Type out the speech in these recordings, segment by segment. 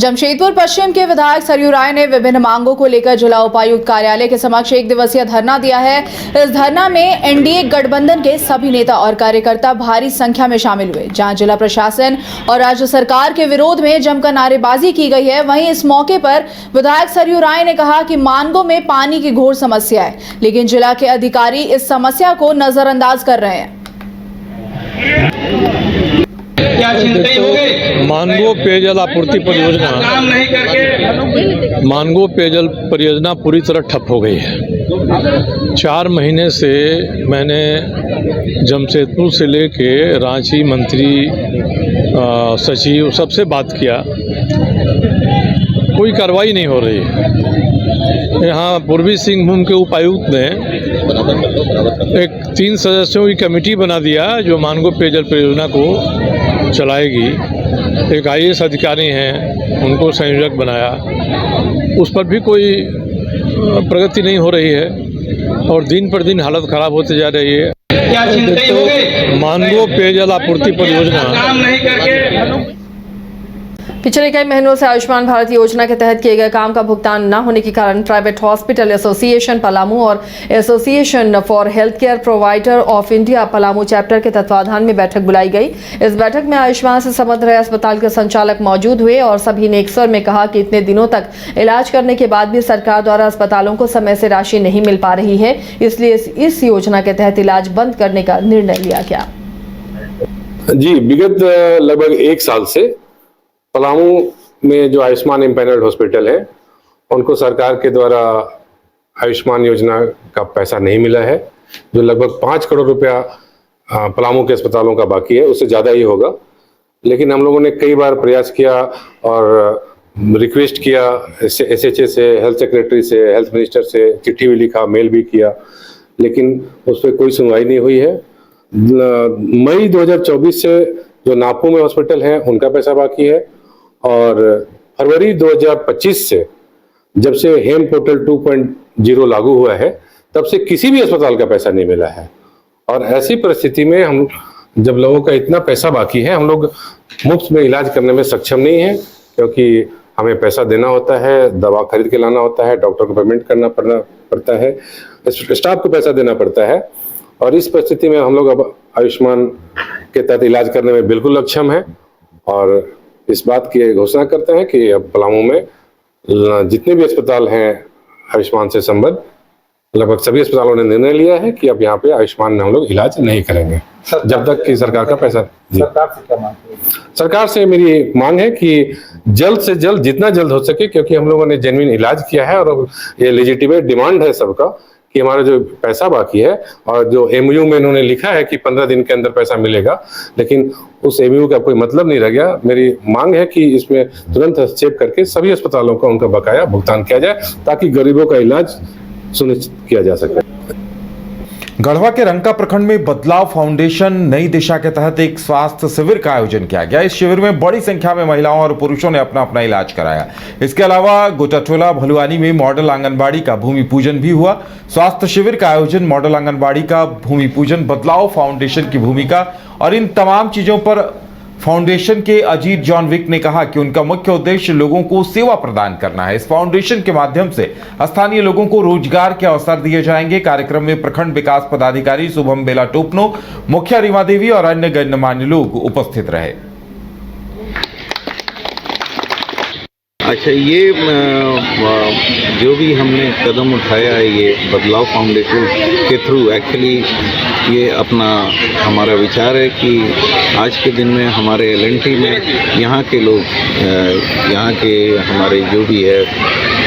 जमशेदपुर पश्चिम के विधायक सरयू राय ने विभिन्न मांगों को लेकर जिला उपायुक्त कार्यालय के समक्ष एक दिवसीय धरना दिया है। इस धरना में एनडीए गठबंधन के सभी नेता और कार्यकर्ता भारी संख्या में शामिल हुए। जहां जिला प्रशासन और राज्य सरकार के विरोध में जमकर नारेबाजी की गई है। वहीं इस मौके पर विधायक सरयू राय ने कहा कि मानगो में पानी की घोर समस्या है, लेकिन जिला के अधिकारी इस समस्या को नजरअंदाज कर रहे हैं। मानगो पेयजल आपूर्ति परियोजना मानगो पेयजल परियोजना पूरी तरह ठप हो गई है। 4 महीने से मैंने जमशेदपुर से लेके रांची मंत्री सचिव सबसे बात किया, कोई कार्रवाई नहीं हो रही है। यहाँ पूर्वी सिंहभूम के उपायुक्त ने एक 3 सदस्यों की कमेटी बना दिया जो मानगो पेयजल परियोजना को चलाएगी। एक IAS अधिकारी हैं, उनको संयोजक बनाया, उस पर भी कोई प्रगति नहीं हो रही है और दिन पर दिन हालत खराब होते जा रही है। तो मानगो पेयजल आपूर्ति परियोजना पिछले कई महीनों से आयुष्मान भारत योजना के तहत किए गए काम का भुगतान न होने के कारण प्राइवेट हॉस्पिटल एसोसिएशन पलामू और association for health care provider of India Palamu chapter के तत्वाधान में बैठक बुलाई गई। इस बैठक में आयुष्मान से संबद्ध रहे अस्पताल के संचालक मौजूद हुए और सभी ने एक स्वर में कहा कि इतने दिनों तक इलाज करने के बाद भी सरकार द्वारा अस्पतालों को समय से राशि नहीं मिल पा रही है, इसलिए इस योजना के तहत इलाज बंद करने का निर्णय लिया गया। जी, विगत लगभग 1 साल से पलामू में जो आयुष्मान एम्पैनल्ड हॉस्पिटल है उनको सरकार के द्वारा आयुष्मान योजना का पैसा नहीं मिला है, जो लगभग 5 करोड़ रुपया पलामू के अस्पतालों का बाकी है, उससे ज़्यादा ही होगा। लेकिन हम लोगों ने कई बार प्रयास किया और रिक्वेस्ट किया SHA से, हेल्थ सेक्रेटरी से, हेल्थ मिनिस्टर से, चिट्ठी भी लिखा, मेल भी किया, लेकिन उस पर कोई सुनवाई नहीं हुई है। मई 2024 से जो नापू में हॉस्पिटल है उनका पैसा बाकी है और फरवरी 2025 से जब से हेम पोर्टल 2.0 लागू हुआ है तब से किसी भी अस्पताल का पैसा नहीं मिला है। और ऐसी परिस्थिति में हम जब लोगों का इतना पैसा बाकी है, हम लोग मुफ्त में इलाज करने में सक्षम नहीं है, क्योंकि हमें पैसा देना होता है, दवा खरीद के लाना होता है, डॉक्टर को पेमेंट करना पड़ता है, स्टाफ को पैसा देना पड़ता है। और इस परिस्थिति में हम लोग अब आयुष्मान के तहत इलाज करने में बिल्कुल अक्षम है और इस बात की घोषणा करते हैं कि अब पलामू में जितने भी अस्पताल हैं आयुष्मान से संबद्ध, लगभग सभी अस्पतालों ने निर्णय लिया है कि अब यहाँ पे आयुष्मान में हम लोग इलाज नहीं करेंगे जब तक कि सरकार का पैसा। सरकार से मेरी मांग है कि जल्द से जल्द, जितना जल्द हो सके, क्योंकि हम लोगों ने जेन्युइन इलाज किया है और ये लेजिटिमेट डिमांड है सबका कि हमारा जो पैसा बाकी है, और जो MOU में इन्होंने लिखा है कि 15 दिन के अंदर पैसा मिलेगा, लेकिन उस MOU का कोई मतलब नहीं रह गया। मेरी मांग है कि इसमें तुरंत हस्तक्षेप करके सभी अस्पतालों को उनका बकाया भुगतान किया जाए ताकि गरीबों का इलाज सुनिश्चित किया जा सके। गढ़वा के रंका प्रखंड में बदलाव फाउंडेशन नई दिशा के तहत एक स्वास्थ्य शिविर का आयोजन किया गया। इस शिविर में बड़ी संख्या में महिलाओं और पुरुषों ने अपना अपना इलाज कराया। इसके अलावा गोटाटोला भलुआनी में मॉडल आंगनबाड़ी का भूमि पूजन भी हुआ। स्वास्थ्य शिविर का आयोजन, मॉडल आंगनबाड़ी का भूमि पूजन, बदलाव फाउंडेशन की भूमिका और इन तमाम चीजों पर फाउंडेशन के अजीत जॉन विक ने कहा कि उनका मुख्य उद्देश्य लोगों को सेवा प्रदान करना है। इस फाउंडेशन के माध्यम से स्थानीय लोगों को रोजगार के अवसर दिए जाएंगे। कार्यक्रम में प्रखंड विकास पदाधिकारी शुभम बेला टोपनो, मुखिया रीमा देवी और अन्य गणमान्य लोग उपस्थित रहे। अच्छा, ये जो भी हमने कदम उठाया है ये बदलाव फाउंडेशन के थ्रू, एक्चुअली ये अपना हमारा विचार है कि आज के दिन में हमारे LNT में यहाँ के लोग, यहाँ के हमारे जो भी है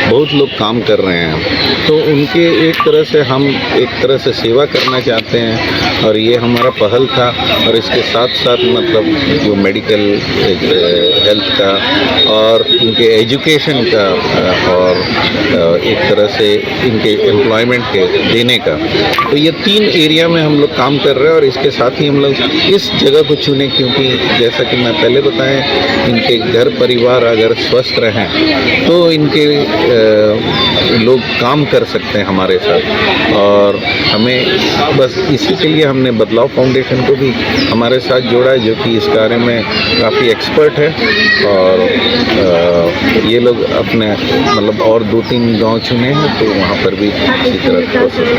बहुत लोग काम कर रहे हैं, तो उनके एक तरह से हम एक तरह से सेवा करना चाहते हैं और ये हमारा पहल था। और इसके साथ साथ मतलब जो मेडिकल हेल्थ का और इनके एजुकेशन का और एक तरह से इनके एम्प्लॉयमेंट के देने का, तो ये 3 एरिया में हम लोग काम कर रहे हैं। और इसके साथ ही हम लोग इस जगह को चुने क्योंकि जैसा कि मैं पहले बताएं, इनके घर परिवार अगर स्वस्थ रहें तो इनके लोग काम कर सकते हैं हमारे साथ। और हमें बस इसी के लिए हमने बदलाव फाउंडेशन को भी हमारे साथ जोड़ा है, जो कि इस कार्य में काफ़ी एक्सपर्ट है और ये लोग अपने मतलब और 2-3 गांव चुने हैं, तो वहाँ पर भी इसी तरह प्रोसेस